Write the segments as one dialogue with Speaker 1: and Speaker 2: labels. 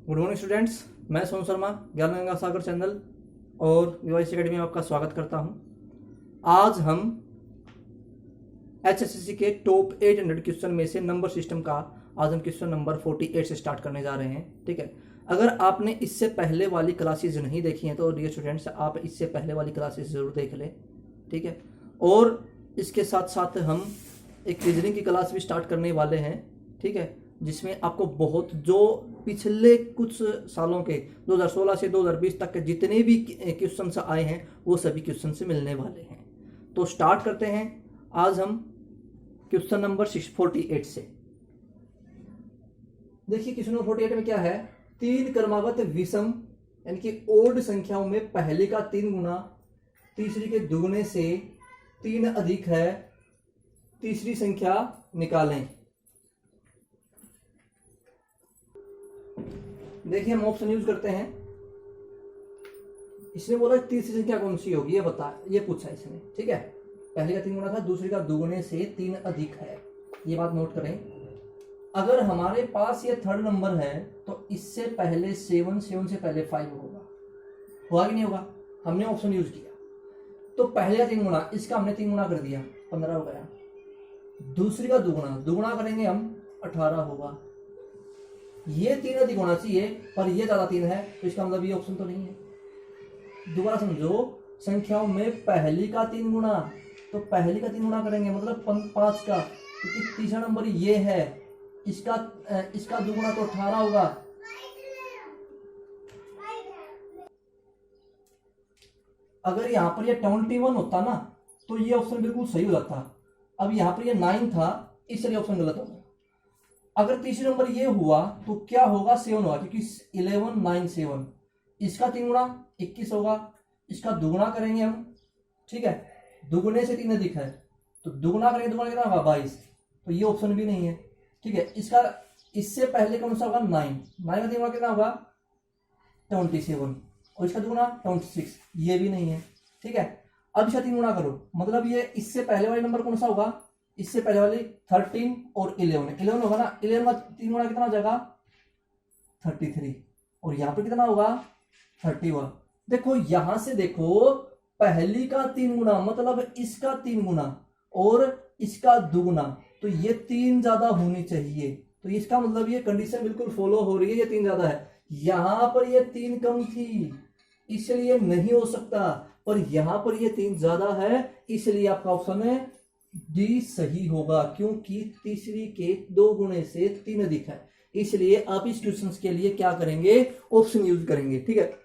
Speaker 1: Good morning students, मैं सोनू शर्मा ज्ञान Ganga Sagar channel और वीवाईसी एकेडमी में आपका स्वागत करता हूं। आज हम एचएससीसी के टॉप 800 क्वेश्चन में से नंबर सिस्टम का आज हम क्वेश्चन नंबर 48 से स्टार्ट करने जा रहे हैं। ठीक है, अगर आपने इससे पहले वाली क्लासेस नहीं देखी हैं तो डियर स्टूडेंट्स आप इससे पहले वाली क्लासेस जरूर देख लें। ठीक है, और इसके साथ साथ हम एक रीजनिंग की क्लास भी स्टार्ट करने वाले हैं। ठीक है, जिसमें आपको बहुत जो पिछले कुछ सालों के 2016 से 2020 तक के जितने भी क्वेश्चन आए हैं वो सभी क्वेश्चन से मिलने वाले हैं। तो स्टार्ट करते हैं आज हम क्वेश्चन नंबर 48 से। देखिए क्वेश्चन नंबर 48 में क्या है, तीन क्रमागत विषम यानी कि ओड संख्याओं में पहले का 3 गुना तीसरी के दुगने से 3 अधिक है, तीसरी संख्या निकालें। देखिए हम ऑप्शन यूज करते हैं। इसने बोला तीसरी संख्या कौन सी होगी ये बता, ये पूछा इसने। ठीक है, पहले का 3 गुना था, दूसरी का दुगने से 3 अधिक है, ये बात नोट करें। अगर हमारे पास ये थर्ड नंबर है तो इससे पहले 7 से पहले 5 होगा कि नहीं होगा? हमने ऑप्शन यूज किया तो पहले का 3 गुना, इसका हमने 3 गुना कर दिया 15 हो गया। दूसरी का दुगुना करेंगे हम 18 होगा। ये 3 अधिक होना चाहिए पर ये ज्यादा 3 है तो इसका मतलब ये ऑप्शन तो नहीं है। दोबारा समझो, संख्याओं में पहली का 3 गुना, तो पहली का 3 गुना करेंगे मतलब 5 का, क्योंकि तीसरा नंबर ये है, इसका दुगुना तो 18 होगा। अगर यहाँ पर ये 21 होता ना तो ये ऑप्शन बिल्कुल सही हो जाता। अब यहाँ पर ये 9 था इसलिए ऑप्शन गलत होगा। अगर तीसरे नंबर ये हुआ तो क्या होगा, 7 होगा, क्योंकि 11 9 7, इसका 3 गुना 21 होगा, इसका दुगुना करेंगे हम। ठीक है, दुगुने से 3 अधिक है तो दुगुना करेंगे, दुगुना कितना होगा 22, तो ये ऑप्शन भी नहीं है। ठीक है, इसका इससे पहले कौन सा होगा 9 का 3 गुना कितना होगा 27 और इसका दुगुना 26, ये भी नहीं है। ठीक है, अब इसका 3 गुना करो मतलब ये इससे पहले वाले नंबर कौन सा होगा, इससे पहले वाली 13 और 11 होगा ना, 11 का 3 गुना कितना हो जाएगा 33 और यहाँ पर कितना होगा 30 हुआ। देखो यहां से देखो, पहली का 3 गुना मतलब इसका 3 गुना और इसका दुगुना, तो ये 3 ज्यादा होनी चाहिए, तो इसका मतलब ये कंडीशन बिल्कुल फॉलो हो रही है, ये 3 ज्यादा है। यहां पर ये 3 कम थी इसलिए नहीं हो सकता, पर यहां पर ये 3 ज्यादा है इसलिए आपका ऑप्शन है डी सही होगा, क्योंकि तीसरी के 2 गुणे से 3 अधिक है। इसलिए आप इस क्वेश्चन के लिए क्या करेंगे, ऑप्शन यूज करेंगे। ठीक है,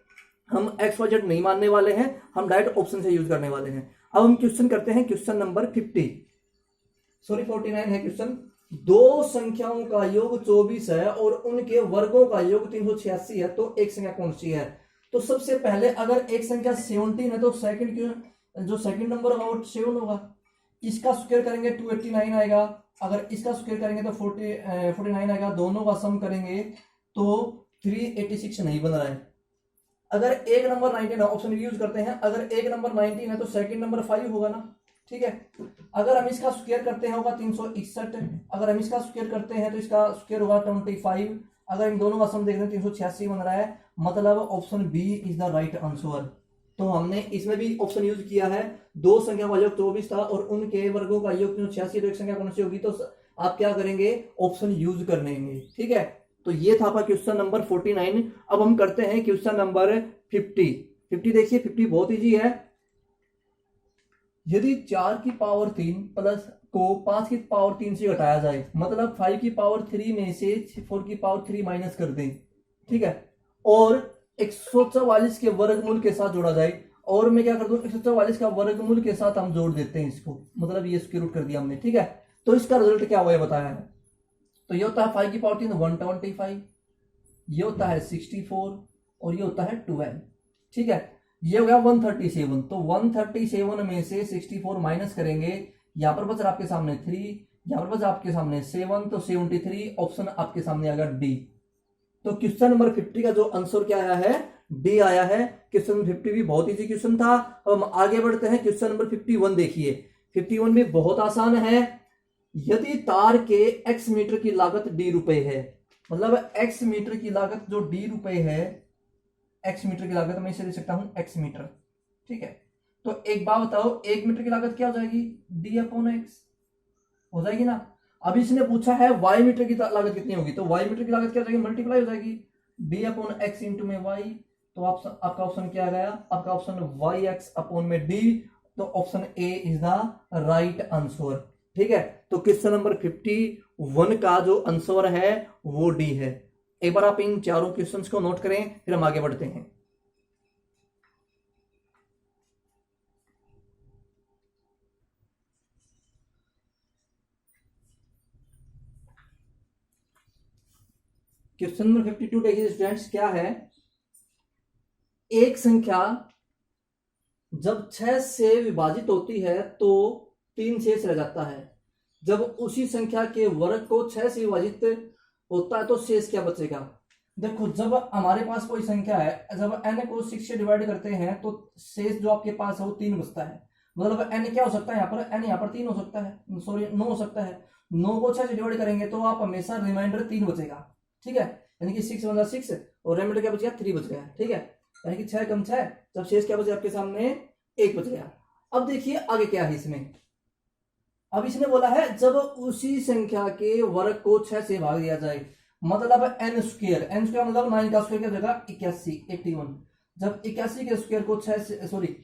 Speaker 1: हम XYZ नहीं मानने वाले हैं, हम डायरेक्ट ऑप्शन से यूज करने वाले हैं। अब हम क्वेश्चन करते हैं क्वेश्चन नंबर 49 है क्वेश्चन। दो संख्याओं का योग 24 है और उनके वर्गों का योग 386 है, तो एक संख्या कौन सी है? तो सबसे पहले अगर एक संख्या 17 है तो जो सेकंड नंबर होगा वो 7 होगा। इसका स्क्वायर करेंगे 289 आएगा, अगर इसका स्क्वायर करेंगे तो 49 आएगा, दोनों का सम करेंगे तो 386 नहीं बन रहा है। अगर एक नंबर 19 है, ऑप्शन यूज करते हैं, अगर एक नंबर 19 है तो सेकंड नंबर 5 होगा ना। ठीक है, अगर हम इसका स्क्वायर करते हैं होगा 361, अगर हम इसका स्क्वायर करते हैं तो इसका स्क्वायर होगा 25, अगर इन दोनों का सम देख रहे हैं 386 बन रहा है, मतलब option B is the right answer. तो हमने इसमें भी ऑप्शन यूज किया है, दो संख्या का योग 24 था और उनके वर्गों का योग 386, तो एक संख्या कौन सी होगी, तो आप क्या करेंगे, ऑप्शन यूज करेंगे। ठीक है, तो ये था आपका क्वेश्चन नंबर 49। अब हम करते हैं क्वेश्चन नंबर 50। देखिए 50 बहुत इजी है। यदि 4 की पावर 3 प्लस को 5 की पावर 3 से घटाया जाए, मतलब 5 की पावर 3 में से 4 की पावर 3 माइनस कर दें। ठीक है, और 144 के वर्गमूल के साथ जोड़ा जाए, और मैं क्या कर दूं 144 का वर्गमूल के साथ हम जोड़ देते हैं इसको, मतलब ये स्क्वायर रूट कर दिया हमने। ठीक है, तो इसका रिजल्ट क्या हुआ है बताया है। तो ये होता है 5 की पावर 3 125, ये होता है 64 और ये होता है 12। ठीक है, ये हो गया 137, तो 137 में से 64 माइनस करेंगे, यहां पर बच रहा आपके सामने 3, यहां पर बच आपके सामने 7, तो 73 ऑप्शन आपके सामने आएगा डी। तो क्वेश्चन नंबर 50 का जो आंसर क्या आया है, डी आया है। क्वेश्चन 50 भी बहुत इजी क्वेश्चन था। अब हम आगे बढ़ते हैं, क्वेश्चन नंबर 51 देखिए। 51 भी बहुत आसान है। यदि तार के x मीटर की लागत d रुपए है मतलब x मीटर की लागत जो d रुपए है, x मीटर की लागत मैं इसे लिख सकता हूं x मीटर, ठीक है। तो एक बात बताओ, 1 मीटर की लागत क्या हो जाएगी, d अपॉन x हो जाएगी ना। अब इसने पूछा है y मीटर की लागत कितनी होगी, तो y मीटर की लागत क्या हो जाएगी, मल्टीप्लाई हो जाएगी d अपॉन x इंटू में y। तो आपका ऑप्शन क्या आ गया, आपका ऑप्शन yx अपॉन में d। तो option A is the right answer, ठीक है। तो क्वेश्चन नंबर 51 का जो आंसर है वो डी है। एक बार आप इन चारों क्वेश्चंस को नोट करें, फिर हम आगे बढ़ते हैं। क्वेश्चन नंबर 52 देखिए स्टूडेंट्स, क्या है, एक संख्या जब 6 से विभाजित होती है तो 3 शेष रह जाता है। जब उसी संख्या के वर्ग को 6 से विभाजित होता है तो शेष क्या बचेगा। देखो, जब हमारे पास कोई संख्या है, जब n को 6 से डिवाइड करते हैं तो शेष जो आपके पास है वो 3 बचता है। मतलब n क्या हो सकता है, यहाँ पर n यहाँ पर 3 हो सकता है, सॉरी 9 हो सकता है। 9 को 6 से डिवाइड करेंगे तो आप हमेशा रिमाइंडर 3 बचेगा, ठीक है। यानी कि 6 बन 6 और रिमाइंडर क्या बच गया, 3 बच गया, ठीक है। यानी कि 6 कम 6, जब शेष क्या बचे आपके सामने, 1 बच गया। अब देखिए आगे क्या है इसमें। अब इसने बोला है जब उसी संख्या के वर्ग को 6 से भाग दिया जाए, मतलब n स्क्वायर, मतलब 9 का स्क्वायर क्या हो जाएगा, 81, 81। जब 81 के स्क्वायर को 6 से, सॉरी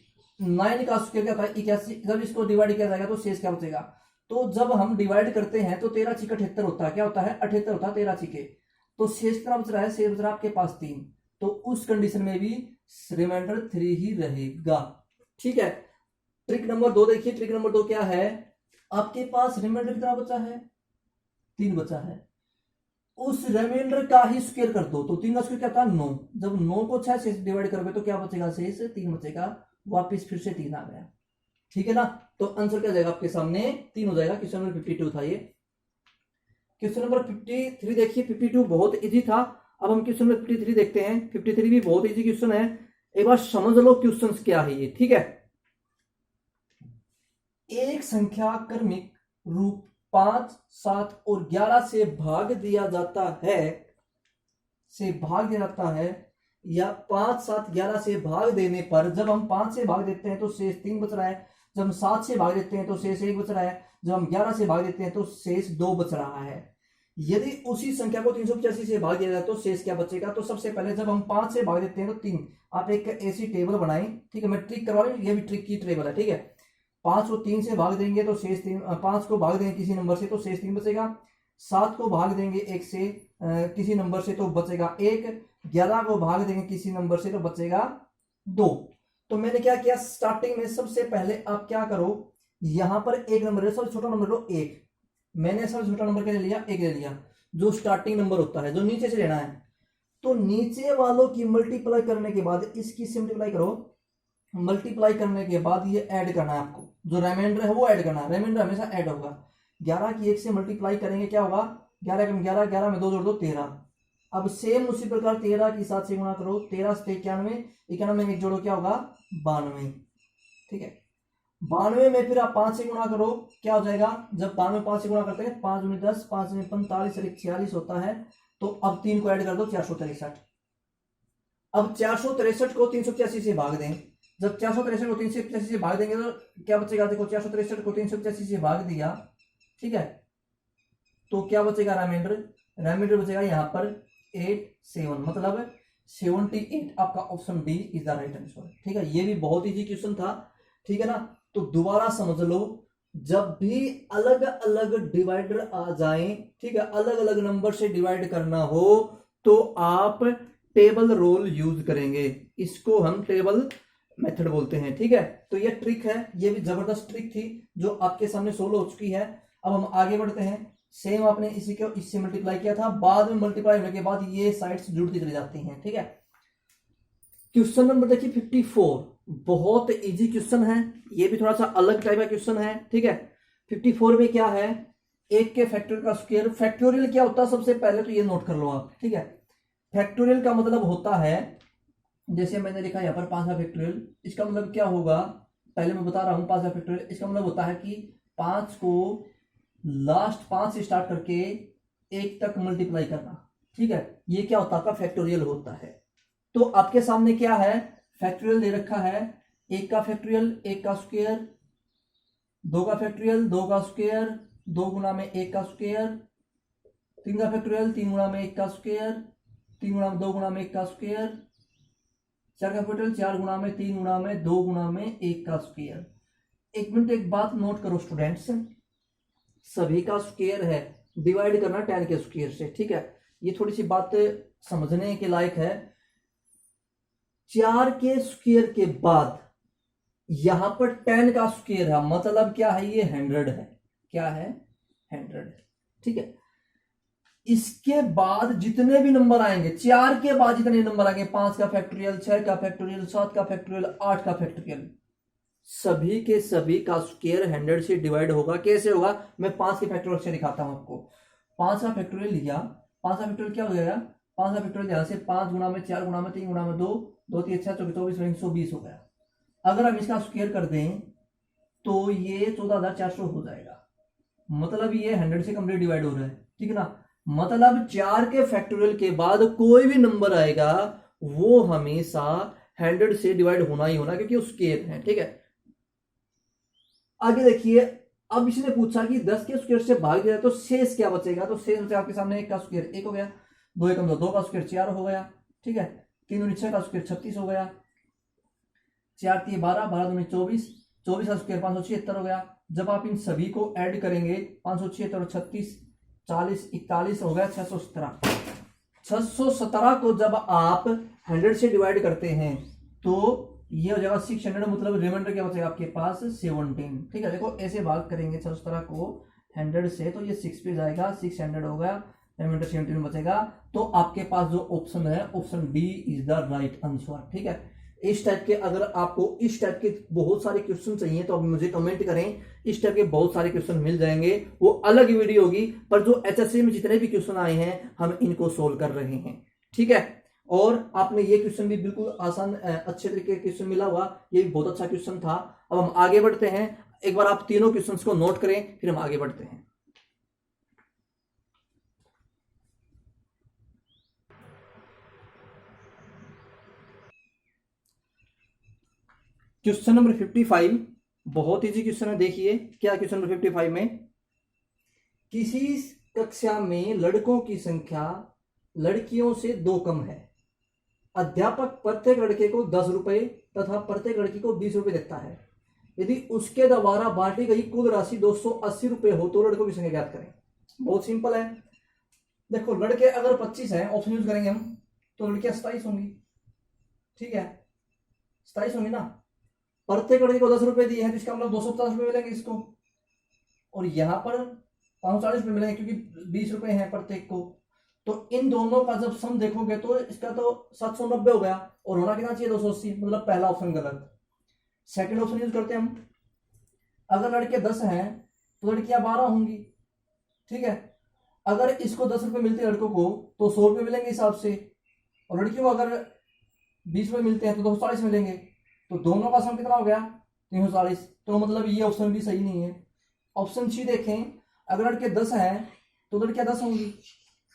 Speaker 1: 9 का स्क्वायर क्या होता है 81, जब इसको डिवाइड किया जाएगा तो शेष क्या बचेगा। तो जब हम डिवाइड करते हैं तो 13 छीके 78 होता है, क्या होता है 78 होता है 13 छीके। तो शेष कितना बच रहा है, शेष बच रहा है आपके पास 3। तो उस कंडीशन में भी रिमाइंडर 3 ही रहेगा, ठीक है। ट्रिक नंबर 2 देखिए, ट्रिक नंबर 2 क्या है, आपके पास रिमाइंडर कितना बचा है, 3 बचा है। उस रिमाइंडर का ही स्क्वायर कर दो, तो 3 का स्क्वायर क्या था 9। जब 9 को 6 से डिवाइड करोगे तो क्या बचेगा, शेष 3 बचेगा। वापिस फिर से 3 आ गया, ठीक है ना। तो आंसर क्या जाएगा आपके सामने, 3 हो जाएगा। क्वेश्चन नंबर 52 था ये। क्वेश्चन नंबर 53 देखिए, 52 बहुत इजी था। अब हम क्वेश्चन नंबर 53 देखते हैं। 53 भी बहुत इजी क्वेश्चन है, एक बार समझ लो क्वेश्चन क्या है ये, ठीक है। एक संख्या क्रमिक रूप 5, 7 और 11 से भाग दिया जाता है, या 5, 7, 11 से भाग देने पर, जब हम 5 से भाग देते हैं तो शेष 3 बच रहा है, जब हम 7 से भाग देते हैं तो शेष 1 बच रहा है, जब हम 11 से भाग देते हैं तो शेष 2 बच रहा है। यदि उसी संख्या को 385 से भाग दिया जाए तो शेष क्या बचेगा। तो सबसे पहले जब हम 5 से भाग देते हैं तो 3, आप एक ऐसी टेबल बनाएं, ठीक है। मैं ट्रिक करवा रहा हूं, ये भी ट्रिक की टेबल है, ठीक है। 5 को 3 से भाग देंगे तो शेष 3, 5 को भाग देंगे किसी नंबर से तो शेष 3 बचेगा। 7 को भाग देंगे 1 से किसी नंबर से तो बचेगा 1। 11 को भाग देंगे किसी नंबर से तो बचेगा 2। तो मैंने क्या किया, स्टार्टिंग में सबसे पहले आप क्या करो, यहां पर एक नंबर है, सबसे छोटा नंबर लो 1। मैंने सबसे छोटा नंबर क्या ले लिया, 1 ले लिया, जो स्टार्टिंग नंबर होता है, जो नीचे से लेना है। तो नीचे वालों की मल्टीप्लाई करने के बाद इसकी सिंप्लीफाई करो, मल्टीप्लाई करने के बाद ये ऐड करना है आपको, जो रिमाइंडर है वो ऐड करना है, रिमाइंडर हमेशा ऐड होगा। 11 की 1 से मल्टीप्लाई करेंगे क्या होगा, 11 कम 11, 11 में 2 जोड़ दो 13। अब सेम उसी प्रकार 13 की 7 से गुणा करो, 13 से 91, 91 में 1 जोड़ो क्या होगा 92, ठीक है। 92 में फिर आप 5 से गुणा करो, क्या हो जाएगा, जब 92 5 से गुणा करते हैं 5 में 10, 5 में 45 और 46 होता है। तो अब 3 को ऐड कर दो 463। अब 463 को 385 से भाग दें, जब 463 को 385 से भाग देंगे तो क्या बचेगा, देखो 463 को 385 से भाग दिया, ठीक है। तो क्या बचेगा, रिमाइंडर बचेगा यहां पर 87, मतलब 78। आपका option D is the right answer, ठीक है। ये भी बहुत इजी क्वेश्चन था, ठीक है ना। तो दोबारा समझ लो, जब भी अलग अलग डिवाइडर आ जाए, ठीक है, अलग अलग नंबर से डिवाइड करना हो तो आप टेबल रोल यूज करेंगे, इसको हम टेबल मेथड बोलते हैं, ठीक है। तो ये ट्रिक है, ये भी जबरदस्त ट्रिक थी जो आपके सामने सोल्व हो चुकी है। अब हम आगे बढ़ते हैं। सेम आपने इसी को इससे मल्टीप्लाई किया था, बाद में मल्टीप्लाई होने के बाद ये साइड्स जुड़ती चली जाती हैं, ठीक है। क्वेश्चन नंबर देखिए 54, बहुत इजी क्वेश्चन है, ये भी थोड़ा सा अलग टाइप का क्वेश्चन है, ठीक है। 54 में क्या है, 1 के फैक्टोरियल का स्क्वायर। फैक्टोरियल क्या होता है, सबसे पहले तो ये नोट कर लो आप, ठीक है। फैक्टोरियल का मतलब होता है, जैसे मैंने लिखा यहाँ पर 5 का फैक्टोरियल, इसका मतलब क्या होगा, पहले मैं बता रहा हूं 5 का फैक्टोरियल। इसका मतलब होता है कि 5 को लास्ट 5 से स्टार्ट करके 1 तक मल्टीप्लाई करना, ठीक है, ये क्या होता है, आपका फैक्टोरियल होता है। तो आपके सामने क्या है, फैक्टोरियल दे रखा है, एक का फैक्टोरियल एक का स्क्वायर, दो का फैक्टोरियल दो का स्क्वायर, दो गुना में एक का स्क्वायर, तीन का फैक्टोरियल तीन गुना में एक का स्क्वायर, तीन गुना में दो गुना में एक का स्क्वायर, चार का फैक्टोरियल चार गुना में तीन गुना में दो गुना में एक का स्क्वायर। एक मिनट एक बात नोट करो स्टूडेंट्स, सभी का स्क्वायर है, डिवाइड करना 10 के स्क्वायर से, ठीक है। ये थोड़ी सी बात समझने के लायक है। 4 के स्क्वायर के बाद यहां पर 10 का स्क्वायर है, मतलब क्या है, ये 100 है। क्या है, 100 है, ठीक है। इसके बाद जितने भी नंबर आएंगे, 4 के बाद जितने नंबर आएंगे, 5 का फैक्टोरियल 6 का फैक्टोरियल 7 का फैक्टोरियल 8 का फैक्टोरियल, सभी के सभी का स्क्वायर 100 से डिवाइड होगा। कैसे होगा, मैं 5 के फैक्टोरियल से दिखाता हूं आपको। 5 का फैक्टोरियल लिया, 5 का फैक्टोरियल क्या हो जाएगा, 5 का फैक्टोरियल यहां से 5 गुना में 4 गुना में 3 गुना में 2 2 3 6 24 120 हो गया। अगर हम इसका स्क्वायर कर दें तो ये 14,400 हो जाएगा, मतलब ये 100 से कंप्लीट डिवाइड हो रहा है, ठीक है ना। मतलब 4 के फैक्टोरियल के बाद कोई भी नंबर आएगा वो हमेशा 100 से डिवाइड होना ही होना, क्योंकि वो स्क्वायर है, ठीक है। आगे देखिए, अब इसने पूछा कि 10 के स्क्वायर से भाग दिया तो शेष क्या बचेगा, तो शेष बचेगा आपके सामने, एक का स्क्वायर 1 हो गया, दो एकम दो का स्क्वायर 4 हो गया, ठीक है, 3 दूनी 6 का स्क्वायर 36 हो गया, 4 3 12 12 दूनी 24 24 का स्क्वायर 576 हो गया। जब आप इन सभी को ऐड करेंगे 576 और 36 40 41 हो गया 617। 617 को जब आप 100 से डिवाइड करते हैं तो ये हो जाएगा 600, मतलब रिमाइंडर क्या बचेगा आपके पास 17, ठीक है। देखो ऐसे भाग करेंगे 617 को 100 से तो ये 6 पे जाएगा, 600 हो गया, रिमाइंडर 17 बचेगा। तो आपके पास जो ऑप्शन है, option D is the right answer, ठीक है। इस टाइप के, अगर आपको इस टाइप के बहुत सारे क्वेश्चन चाहिए तो आप मुझे कमेंट करें, इस टाइप के बहुत सारे क्वेश्चन मिल जाएंगे, वो अलग वीडियो होगी, पर जो एचएससी में जितने भी क्वेश्चन आए हैं हम इनको सोल्व कर रहे हैं, ठीक है। और आपने ये क्वेश्चन भी बिल्कुल आसान अच्छे तरीके का क्वेश्चन मिला हुआ, ये भी बहुत अच्छा क्वेश्चन था। अब हम आगे बढ़ते हैं, एक बार आप तीनों क्वेश्चन को नोट करें फिर हम आगे बढ़ते हैं। क्वेश्चन नंबर 55 बहुत इजी क्वेश्चन है, देखिए क्या क्वेश्चन नंबर 55 में, किसी कक्षा में लड़कों की संख्या लड़कियों से 2 कम है, अध्यापक प्रत्येक लड़के को 10 रुपए तथा प्रत्येक लड़की को 20 रुपए देता है, यदि उसके द्वारा बांटी गई कुल राशि 280 रुपए हो तो लड़कों की संख्या ज्ञात करें। बहुत सिंपल है, देखो लड़के अगर 25 है, ऑप्शन यूज करेंगे हम, तो लड़कियां 27 होंगी, ठीक है, 27 होंगी ना। प्रत्येक लड़के को 10 रुपए दिए हैं तो इसका मतलब 250 रुपए मिलेंगे इसको, और यहां पर 540 रुपए मिलेंगे क्योंकि 20 रुपए हैं प्रत्येक को। तो इन दोनों का जब सम देखोगे तो इसका तो 790 हो गया, और होना कितना चाहिए 280, मतलब पहला ऑप्शन गलत। सेकंड ऑप्शन यूज करते हैं हम, अगर लड़के 10 हैं तो लड़कियां 12 होंगी, ठीक है। अगर इसको 10 रुपए मिलते हैं लड़कों को तो 100 रुपए मिलेंगे हिसाब से, और लड़कियों को अगर 20 रुपए मिलते हैं तो 240 मिलेंगे, तो दोनों का सम कितना हो गया 340। तो मतलब ये ऑप्शन भी सही नहीं है। ऑप्शन सी देखें, अगर लड़के 10 हैं तो लड़कियां 10 होंगी,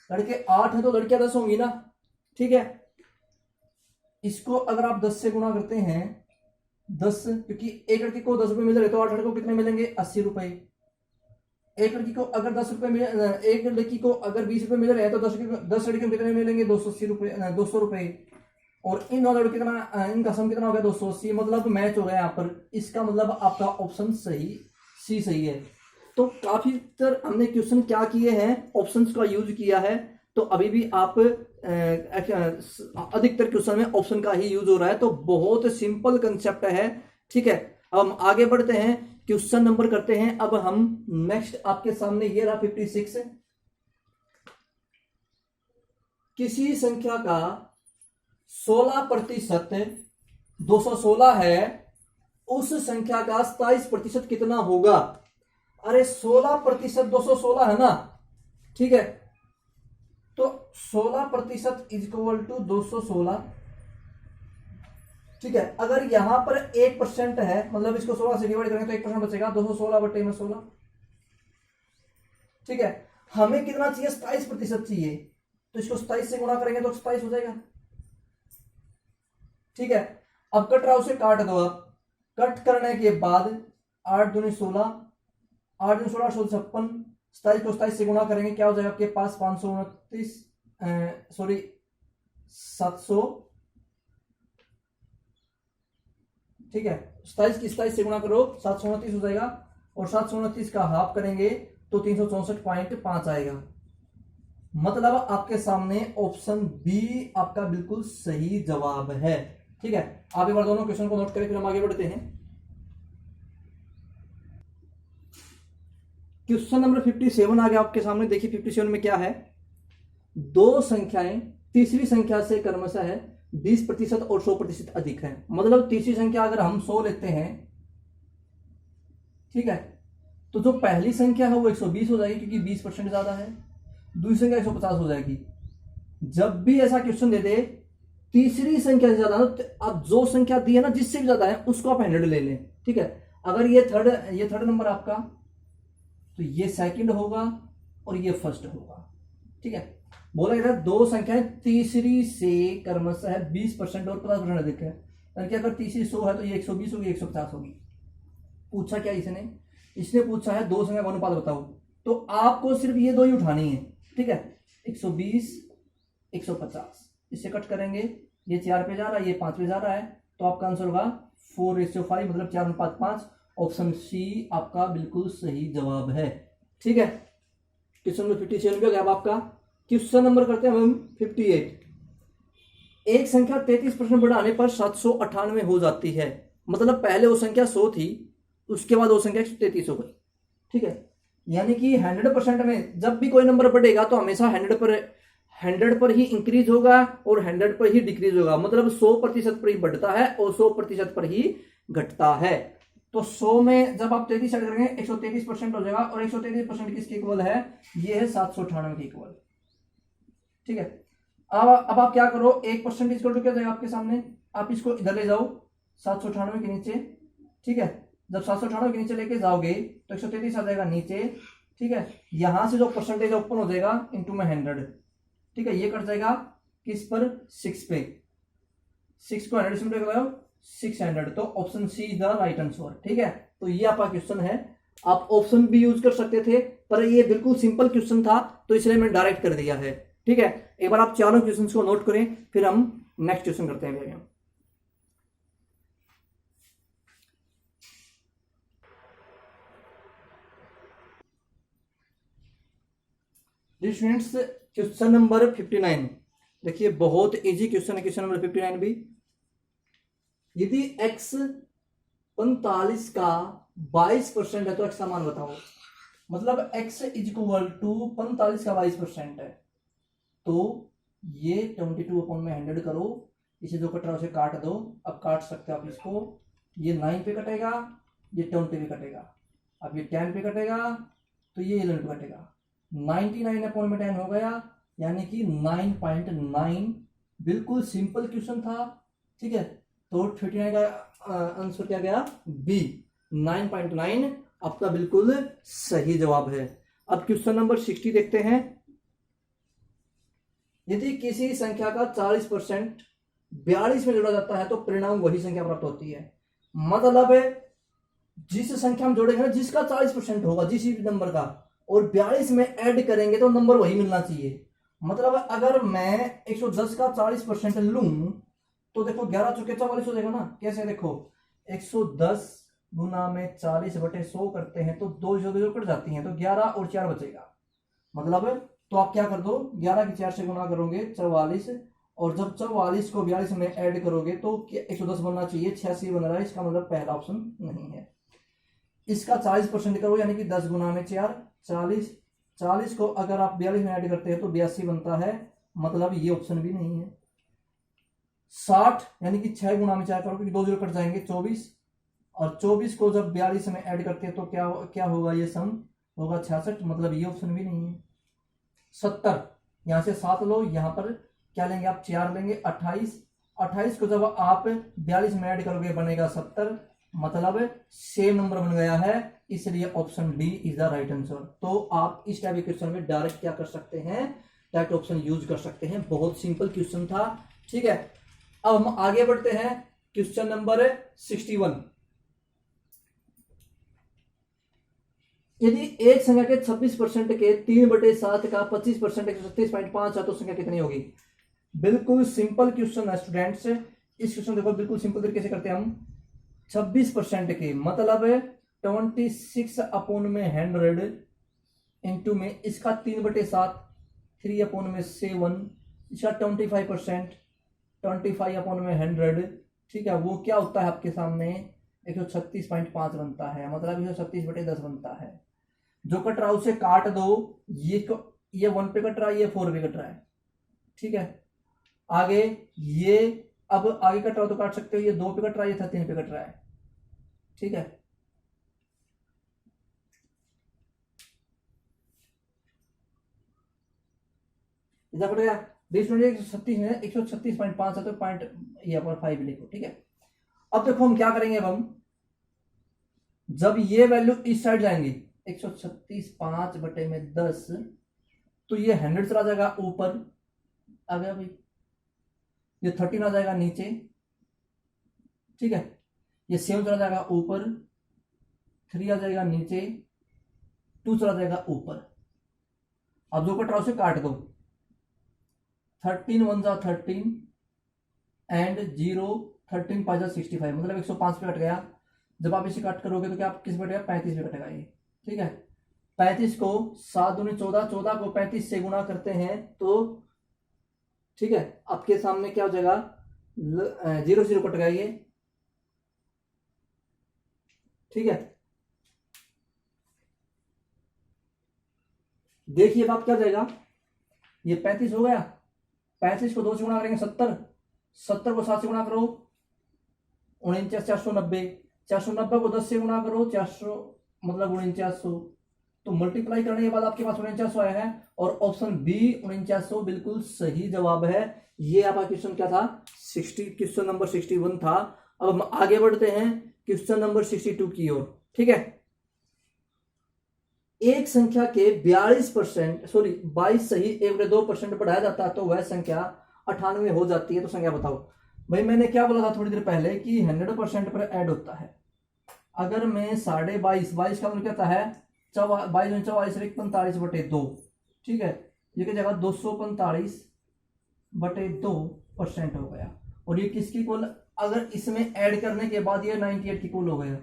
Speaker 1: लड़के 8 हैं तो लड़कियां 10 होंगी ना, ठीक है। इसको अगर आप 10 से गुणा करते हैं, 10, क्योंकि एक लड़की को 10 रुपए मिल रहे तो 8 लड़कों को कितने मिलेंगे 80 रुपए। एक लड़की को अगर 10 रुपए मिले, एक लड़की को अगर 20 रुपए मिल रहे हैं तो 10 लड़कियों को कितने मिलेंगे 280 रुपए, 200 रुपए। और इन दोनों लड़के कितना, इनका सम कितना हो गया 280, मतलब मैच हो गया यहाँ पर। इसका मतलब आपका ऑप्शन सही, सी सही है। तो काफी तर हमने क्वेश्चन क्या किए हैं, ऑप्शंस का यूज किया है, तो अभी भी आप अधिकतर क्वेश्चन में ऑप्शन का ही यूज हो रहा है, तो बहुत सिंपल कंसेप्ट है, ठीक है। अब हम आगे बढ़ते हैं, क्वेश्चन नंबर करते हैं। अब हम नेक्स्ट आपके सामने ये रहा 56, किसी संख्या का 16% 216 है, उस संख्या का 27% कितना होगा। अरे 16% 216 है ना, ठीक है, तो 16% इज इक्वल टू 216, ठीक है। अगर यहां पर 1% है, मतलब इसको 16 से डिवाइड करेंगे तो 1% बचेगा, 216 बटे में 16, ठीक है। हमें कितना चाहिए 27% चाहिए, तो इसको 27 से गुणा करेंगे तो 27 हो जाएगा। ठीक है, अब कट रहा उसे काट दो। आप कट करने के बाद 8 दूनी 16, 8 दूनी 16, 56, 27 को 27 से गुणा करेंगे, क्या हो जाएगा आपके पास 529, सॉरी 700। ठीक है, 27 की 27 से गुणा करो 729 हो जाएगा, और 729 का हाफ करेंगे तो 364.5 आएगा। मतलब आपके सामने ऑप्शन बी आपका बिल्कुल सही जवाब है। ठीक है, आप एक बार दोनों क्वेश्चन को नोट करें, फिर हम आगे बढ़ते हैं। क्वेश्चन नंबर 57 आ गया आपके सामने। देखिए 57 में क्या है, दो संख्याएं तीसरी संख्या से क्रमशः है 20% और 100% अधिक है। मतलब तीसरी संख्या अगर हम 100 लेते हैं, ठीक है, तो जो पहली संख्या है वो 120 हो जाएगी क्योंकि 20% ज्यादा है, दूसरी संख्या 150 हो जाएगी। जब भी ऐसा क्वेश्चन दे दे तीसरी संख्या से ज्यादा, तो अब जो संख्या दी है ना जिससे भी ज्यादा है उसको आप 100 ले लें। ठीक है, अगर ये थर्ड नंबर आपका, तो ये सेकंड होगा और ये फर्स्ट होगा। ठीक है, बोला गया दो संख्याएं तीसरी से क्रमशः 20% और 50% अधिक है, यानी कि अगर तीसरी 100 है तो ये 120 होगी, 150 होगी। पूछा क्या इसने पूछा है दो संख्या का अनुपात बताओ, तो आपको सिर्फ ये दो ही उठानी है। ठीक है, 120, 150, इससे कट करेंगे, ये 4 पे जा रहा है, ये 5 पे जा रहा है, तो आपका आंसर होगा 4:5, मतलब 4:5। ऑप्शन सी आपका बिल्कुल सही जवाब है। ठीक है, क्वेश्चन नंबर 57 पे गया अब आपका। क्वेश्चन नंबर करते हैं हम 58। एक संख्या 33% बढ़ाने पर 798 हो जाती है। मतलब पहले वो संख्या 100 थी, उसके बाद वो संख्या 133 हो गई। ठीक है, यानी कि 100% में जब भी कोई नंबर बढ़ेगा तो हमेशा 100 पर ही इंक्रीज होगा और 100 पर ही डिक्रीज होगा। मतलब 100% पर ही बढ़ता है और 100% पर ही घटता है। तो 100 में जब आप 33 ऐड करेंगे 133% हो जाएगा, और 133% किसके इक्वल है, ये है 798 के इक्वल। ठीक है, अब आप क्या करो, 1% इक्वल टू क्या जाएगा आपके सामने, आप इसको इधर ले जाओ 798 के नीचे। ठीक है, जब 798 के नीचे लेके जाओगे तो 133 आ जाएगा नीचे। ठीक है, यहां से जो परसेंटेज ओपन हो जाएगा इनटू में 100। ठीक है, ये कट जाएगा किस पर, 6 पे, 6 को 100 से मल्टीप्लाई करो 600, तो option C is the right answer. ठीक है, तो ये आपका क्वेश्चन है। आप ऑप्शन भी यूज कर सकते थे, पर ये बिल्कुल सिंपल क्वेश्चन था तो इसलिए मैंने डायरेक्ट कर दिया है। ठीक है, एक बार आप चारों क्वेश्चंस को नोट करें, फिर हम नेक्स्ट क्वेश्चन करते हैं। स्टूडेंट्स क्वेश्चन नंबर 59, देखिए बहुत इजी क्वेश्चन है क्वेश्चन नंबर 59 भी। यदि x 45 का 22% है तो x का मान बताओ। मतलब x इज इक्वल टू 45 का 22% है, तो ये 22/100 करो, इसे जो कट रहा है उसे काट दो। अब काट सकते हो आप इसको, ये 9 पे कटेगा, ये 20 पे कटेगा, अब ये 10 पे कटेगा तो ये 11 पे कटेगा। 99/10 हो गया, यानी कि 9.9। बिल्कुल सिंपल क्वेश्चन था। ठीक है, तो 59 का आंसर क्या गया, बी, 9.9 आपका बिल्कुल सही जवाब है। अब क्वेश्चन नंबर 60 देखते हैं। यदि किसी संख्या का 40% 42 में जोड़ा जाता है तो परिणाम वही संख्या प्राप्त होती है। मतलब जिस संख्या हम जोड़ेंगे ना, जिसका 40% होगा जिस भी नंबर का, और 42 में ऐड करेंगे तो नंबर वही मिलना चाहिए। मतलब अगर मैं 110 का 40% लूं तो देखो 11 चौके 44 हो जाएगा ना। कैसे, देखो 110 गुना में 40/100 करते हैं तो 2 जो कट जाती हैं, तो 11 और 4 बचेगा। मतलब तो आप क्या कर दो, 11 की 4 से गुना करोगे 44, और जब 44 को 42 में ऐड करोगे तो 110 बनना चाहिए, 86 बन रहा है। इसका मतलब पहला ऑप्शन नहीं है। इसका 40% करो, यानी कि 10 गुना में 4 40, 40 को अगर आप 42 में ऐड करते हैं तो 82 बनता है, मतलब ये ऑप्शन भी नहीं है। 60 यानी कि 6 गुना में 4 करोगे, 2 जीरो कट जाएंगे 24, और 24 को जब 42 में ऐड करते हैं तो क्या होगा, ये सम होगा 66, मतलब ये ऑप्शन भी नहीं है। 70, यहां से 7 लो, यहां पर क्या लेंगे आप, 4 लेंगे, 28 को जब आप 42 में ऐड करोगे बनेगा 70, मतलब सेम नंबर बन गया है, इसलिए option D is the right answer. तो आप इस टाइप के क्वेश्चन में डायरेक्ट क्या कर सकते हैं, दैट ऑप्शन यूज कर सकते हैं। बहुत सिंपल क्वेश्चन था, ठीक है। अब हम आगे बढ़ते हैं क्वेश्चन नंबर 61। यदि एक संख्या के 26% के 3/7 का 25% 136.5 है तो संख्या कितनी होगी? बिल्कुल सिंपल क्वेश्चन है स्टूडेंट्स। इस क्वेश्चन देखो बिल्कुल सिंपल तरीके से करते हैं हम। 26% के मतलब 26/100 इंटू में इसका 3/7 3/7 इसका 25% 25/100, ठीक है। वो क्या होता है आपके सामने 136.5 बनता है, मतलब 136/10 बनता है। जो कट रहा है उसे काट दो, ये 1 पे कट रहा है, ये 4 पे कट रहा है, ठीक है। आगे ये अब आगे कट रहा हो तो काट सकते हो, ये 2 पे कट रहा है, ये 3 पे कट रहा है, ठीक है। इधर कट गया 136.5 है तो पॉइंट ये पर 5 लिखो, ठीक है। अब देखो हम क्या करेंगे, अब हम जब ये वैल्यू इस साइड जाएंगी 136.5/10 तो ये 100 चला जाएगा ऊपर, आ गया भाई। ये 13 आ जाएगा नीचे, ठीक है। ये 7 चला जाएगा ऊपर, 3 आ जाएगा नीचे, 2 चला जाएगा ऊपर। अब जो कट रहा उसे काट दो, 13 1 जा 13 एंड 0 13 5 जा 65, मतलब 105 पे कट गया। जब आप इसे कट करोगे तो क्या आप किस पे कटेगा? 35 पे कटेगा ये, ठीक है। 35 को 7 दूनी 14, 14 को 35 से गुणा करते हैं तो ठीक है आपके सामने क्या हो जाएगा? 0 0 कट गया ये, ठीक है। देखिए अब आप क्या जाएगा, ये 35 हो गया, 35 को 2 से गुणा करेंगे 70, 70 को 7 से गुणा करो 49 490, 490 को 10 से गुणा करो 400 मतलब 4900, तो मल्टीप्लाई करने के बाद आपके पास 4900 आया है और ऑप्शन बी 4900 बिल्कुल सही जवाब है। ये आपका क्वेश्चन क्या था? क्वेश्चन नंबर 61 था। अब हम आगे बढ़ते हैं क्वेश्चन नंबर 62 की ओर, ठीक है। एक संख्या के 22 सही 1/2% बढ़ाया जाता है तो वह संख्या 98 हो जाती है, तो संख्या बताओ। भाई मैंने क्या बोला था थोड़ी देर पहले कि 100% पर ऐड होता है। अगर मैं 22.5 का मतलब क्या होता है 22 ठीक है। ये क्या जगह 245/2% हो गया और ये किसकी कुल, अगर इसमें ऐड करने के बाद ये 98 की कुल हो गया,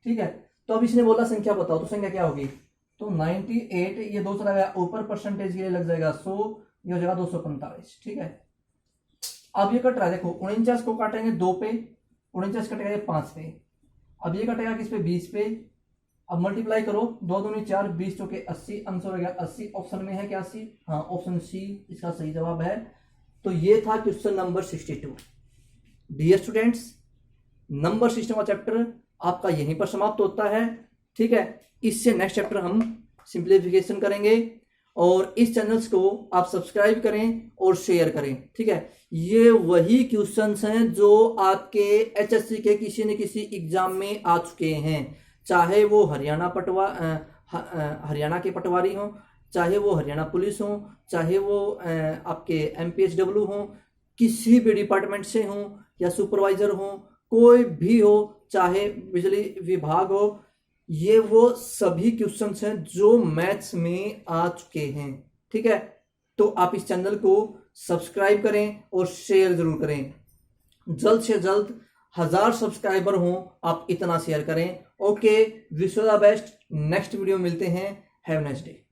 Speaker 1: ठीक है। तो अब इसने बोला संख्या बताओ तो संख्या क्या होगी? तो 98 ये 2 चला गया ऊपर, परसेंटेज के लिए लग जाएगा 100, ये हो जाएगा 245, ठीक है। अब ये कट रहा है देखो 49 को काटेंगे 2 पे, 49 कटेगा ये 5 पे, अब ये कटेगा किस पे? 20 पे। अब मल्टीप्लाई करो 2 दूनी 4 20 चौके 80, आंसर हो गया 80। ऑप्शन में है क्या 80? हाँ ऑप्शन सी इसका सही जवाब है। तो ये था question number 62। Dear students, number system का चैप्टर आपका यहीं पर समाप्त होता है, ठीक है। इससे नेक्स्ट चैप्टर हम सिंप्लीफिकेशन करेंगे और इस चैनल्स को आप सब्सक्राइब करें और शेयर करें, ठीक है। ये वही क्वेश्चंस हैं जो आपके एचएससी के किसी न किसी एग्जाम में आ चुके हैं, चाहे वो हरियाणा के पटवारी हों, चाहे वो हरियाणा पुलिस हो, चाहे वो आपके एमपीएचडब्ल्यू हो, किसी भी डिपार्टमेंट से हो या सुपरवाइजर हो, कोई भी हो, चाहे बिजली विभाग हो, ये वो सभी क्वेश्चंस हैं जो मैथ्स में आ चुके हैं, ठीक है। तो आप इस चैनल को सब्सक्राइब करें और शेयर जरूर करें। जल्द से जल्द 1000 सब्सक्राइबर हों, आप इतना शेयर करें। Okay, wish you the best. Next video मिलते हैं। Have nice day.